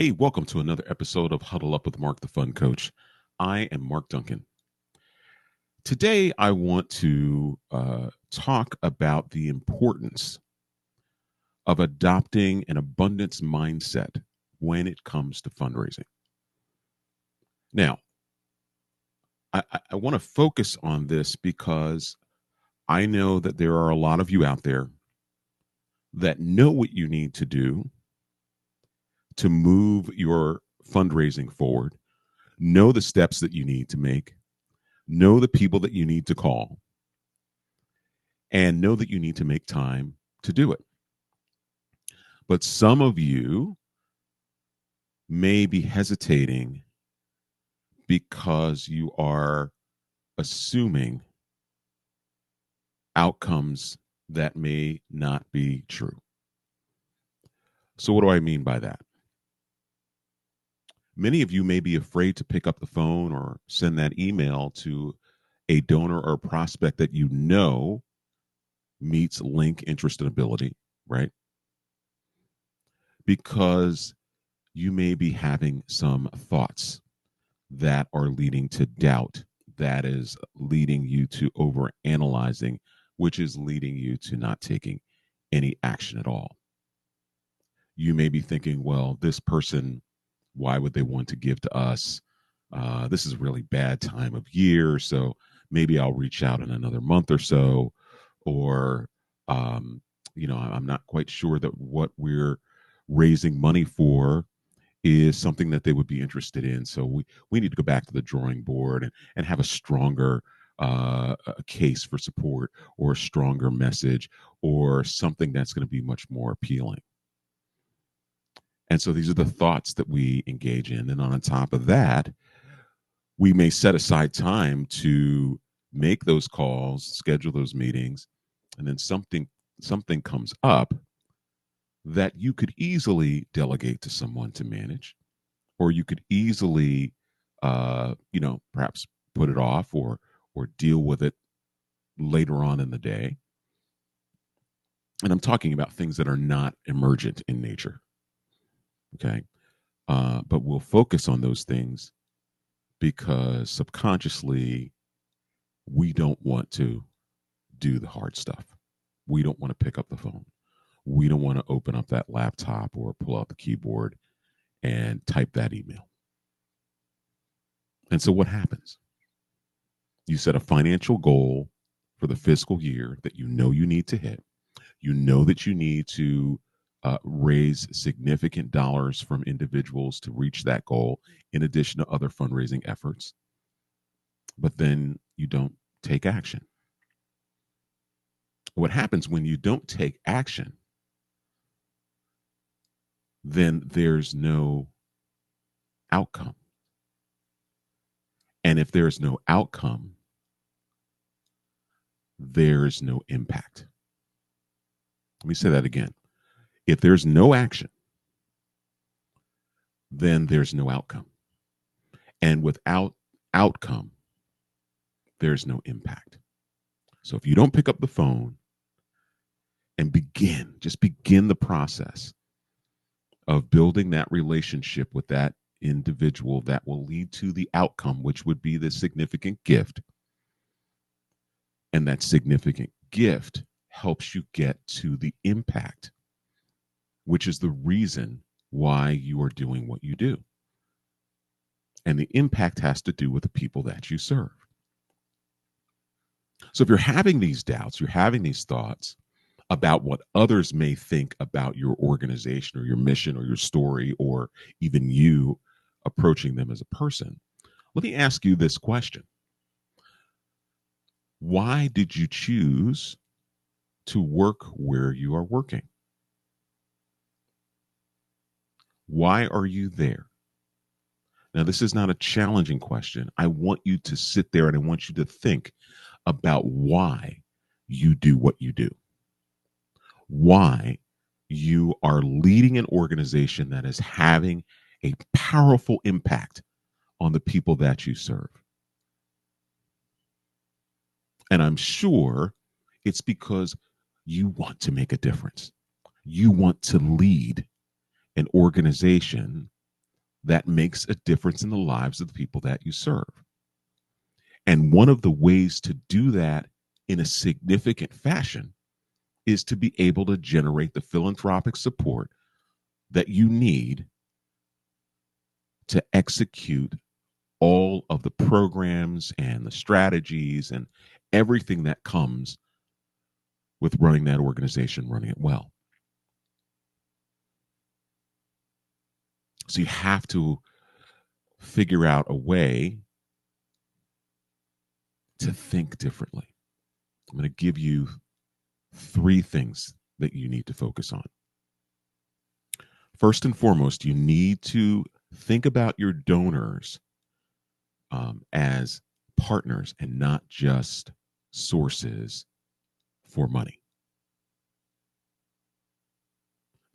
Hey, welcome to another episode of Huddle Up with Mark, the Fun Coach. I am Mark Duncan. Today, I want to talk about the importance of adopting an abundance mindset when it comes to fundraising. Now, I want to focus on this because I know that there are a lot of you out there that know what you need to do to move your fundraising forward, know the steps that you need to make, know the people that you need to call, and know that you need to make time to do it. But some of you may be hesitating because you are assuming outcomes that may not be true. So, what do I mean by that? Many of you may be afraid to pick up the phone or send that email to a donor or prospect that you know meets link, interest, and ability, right? Because you may be having some thoughts that are leading to doubt, that is leading you to over analyzing, which is leading you to not taking any action at all. You may be thinking, well, this person, why would they want to give to us? This is a really bad time of year, so maybe I'll reach out in another month or so. Or, I'm not quite sure that what we're raising money for is something that they would be interested in. So we need to go back to the drawing board and have a stronger a case for support, or a stronger message, or something that's going to be much more appealing. And so these are the thoughts that we engage in. And on top of that, we may set aside time to make those calls, schedule those meetings, and then something comes up that you could easily delegate to someone to manage, or you could easily, perhaps put it off or deal with it later on in the day. And I'm talking about things that are not emergent in nature. Okay. But we'll focus on those things because subconsciously we don't want to do the hard stuff. We don't want to pick up the phone. We don't want to open up that laptop or pull out the keyboard and type that email. And so what happens? You set a financial goal for the fiscal year that you know you need to hit. You know that you need to raise significant dollars from individuals to reach that goal, in addition to other fundraising efforts. But then you don't take action. What happens when you don't take action? Then there's no outcome. And if there's no outcome, there's no impact. Let me say that again. If there's no action, then there's no outcome. And without outcome, there's no impact. So if you don't pick up the phone and just begin the process of building that relationship with that individual that will lead to the outcome, which would be the significant gift. And that significant gift helps you get to the impact, which is the reason why you are doing what you do. And the impact has to do with the people that you serve. So if you're having these doubts, you're having these thoughts about what others may think about your organization or your mission or your story, or even you approaching them as a person, let me ask you this question. Why did you choose to work where you are working? Why are you there? Now, this is not a challenging question. I want you to sit there and I want you to think about why you do what you do. Why you are leading an organization that is having a powerful impact on the people that you serve. And I'm sure it's because you want to make a difference. You want to lead an organization that makes a difference in the lives of the people that you serve. And one of the ways to do that in a significant fashion is to be able to generate the philanthropic support that you need to execute all of the programs and the strategies and everything that comes with running that organization, running it well. So you have to figure out a way to think differently. I'm going to give you 3 things that you need to focus on. First and foremost, you need to think about your donors as partners and not just sources for money.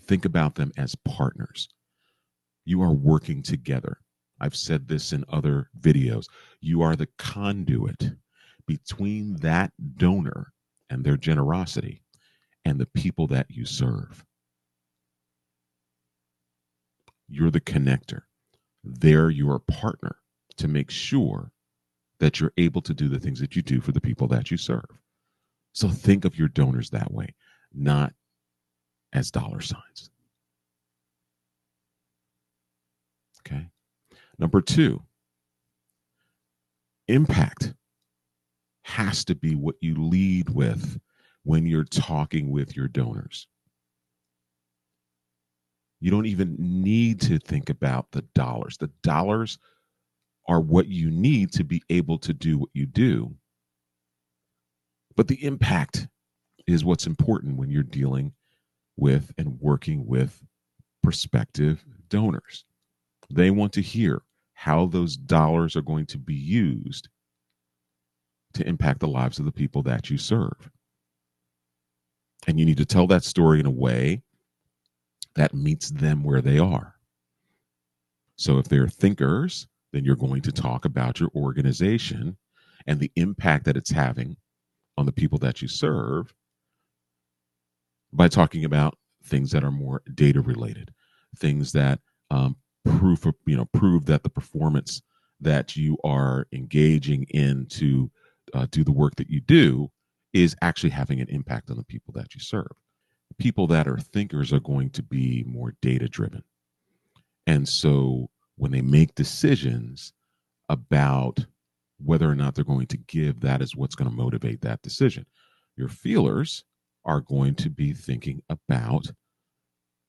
Think about them as partners. You are working together. I've said this in other videos. You are the conduit between that donor and their generosity and the people that you serve. You're the connector. They're your partner to make sure that you're able to do the things that you do for the people that you serve. So think of your donors that way, not as dollar signs. Okay. Number 2, impact has to be what you lead with when you're talking with your donors. You don't even need to think about the dollars. The dollars are what you need to be able to do what you do. But the impact is what's important when you're dealing with and working with prospective donors. They want to hear how those dollars are going to be used to impact the lives of the people that you serve. And you need to tell that story in a way that meets them where they are. So if they're thinkers, then you're going to talk about your organization and the impact that it's having on the people that you serve by talking about things that are more data related, things that prove that the performance that you are engaging in to do the work that you do is actually having an impact on the people that you serve. People that are thinkers are going to be more data driven. And so when they make decisions about whether or not they're going to give, that is what's going to motivate that decision. Your feelers are going to be thinking about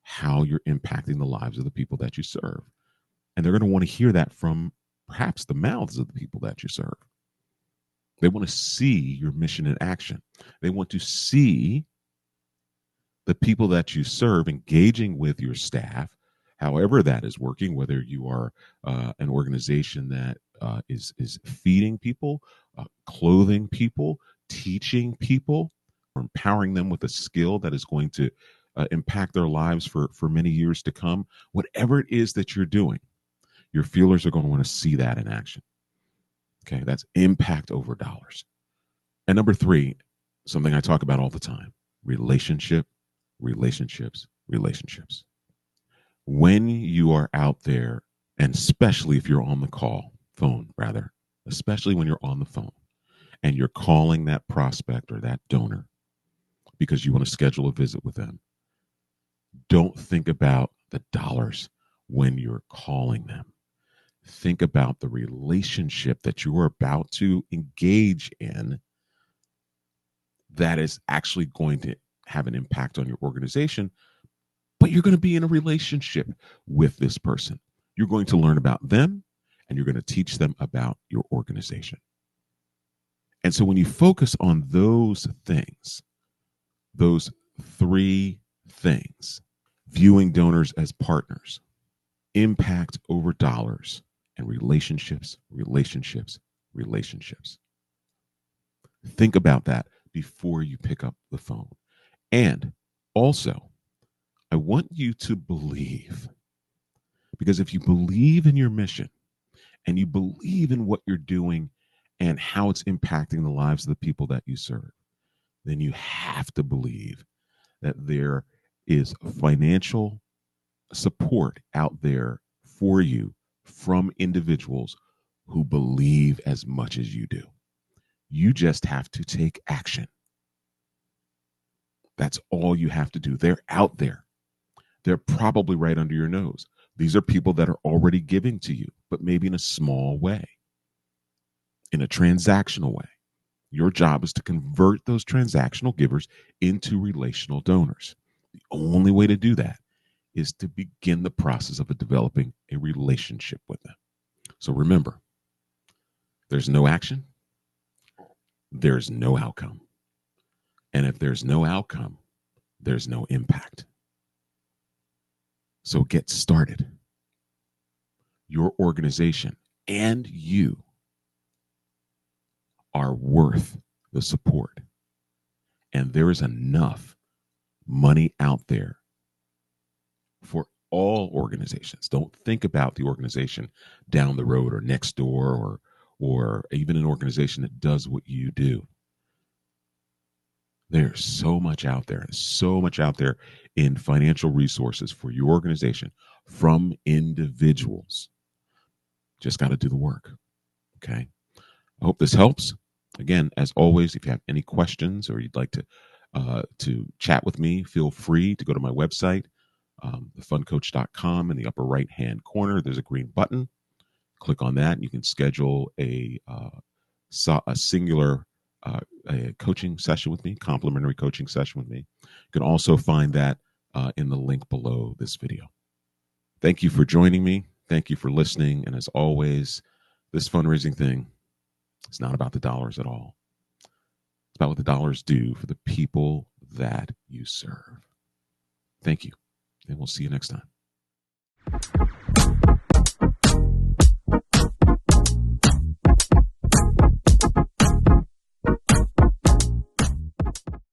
how you're impacting the lives of the people that you serve. And they're going to want to hear that from perhaps the mouths of the people that you serve. They want to see your mission in action. They want to see the people that you serve engaging with your staff, however that is working, whether you are an organization that is feeding people, clothing people, teaching people, or empowering them with a skill that is going to impact their lives for many years to come. Whatever it is that you're doing, your feelers are going to want to see that in action. Okay, that's impact over dollars. And number 3, something I talk about all the time: relationships. When you are out there, and especially if you're on the phone, especially when you're on the phone and you're calling that prospect or that donor because you want to schedule a visit with them, don't think about the dollars when you're calling them. Think about the relationship that you are about to engage in that is actually going to have an impact on your organization, but you're going to be in a relationship with this person. You're going to learn about them and you're going to teach them about your organization. And so when you focus on those things, those 3 things, viewing donors as partners, impact over dollars, and relationships. Think about that before you pick up the phone. And also, I want you to believe, because if you believe in your mission and you believe in what you're doing and how it's impacting the lives of the people that you serve, then you have to believe that there is financial support out there for you from individuals who believe as much as you do. You just have to take action. That's all you have to do. They're out there. They're probably right under your nose. These are people that are already giving to you, but maybe in a small way, in a transactional way. Your job is to convert those transactional givers into relational donors. The only way to do that is to begin the process of developing a relationship with them. So remember, there's no action, there's no outcome. And if there's no outcome, there's no impact. So get started. Your organization and you are worth the support. And there is enough money out there for all organizations. Don't think about the organization down the road or next door or even an organization that does what you do. There's so much out there, so much out there in financial resources for your organization from individuals. Just got to do the work. Okay. I hope this helps. Again, as always, if you have any questions or you'd like to chat with me, feel free to go to my website, thefundcoach.com. In the upper right-hand corner, there's a green button. Click on that, and you can schedule a singular a coaching session with me, complimentary coaching session with me. You can also find that in the link below this video. Thank you for joining me. Thank you for listening. And as always, this fundraising thing, it's not about the dollars at all. It's about what the dollars do for the people that you serve. Thank you. And we'll see you next time.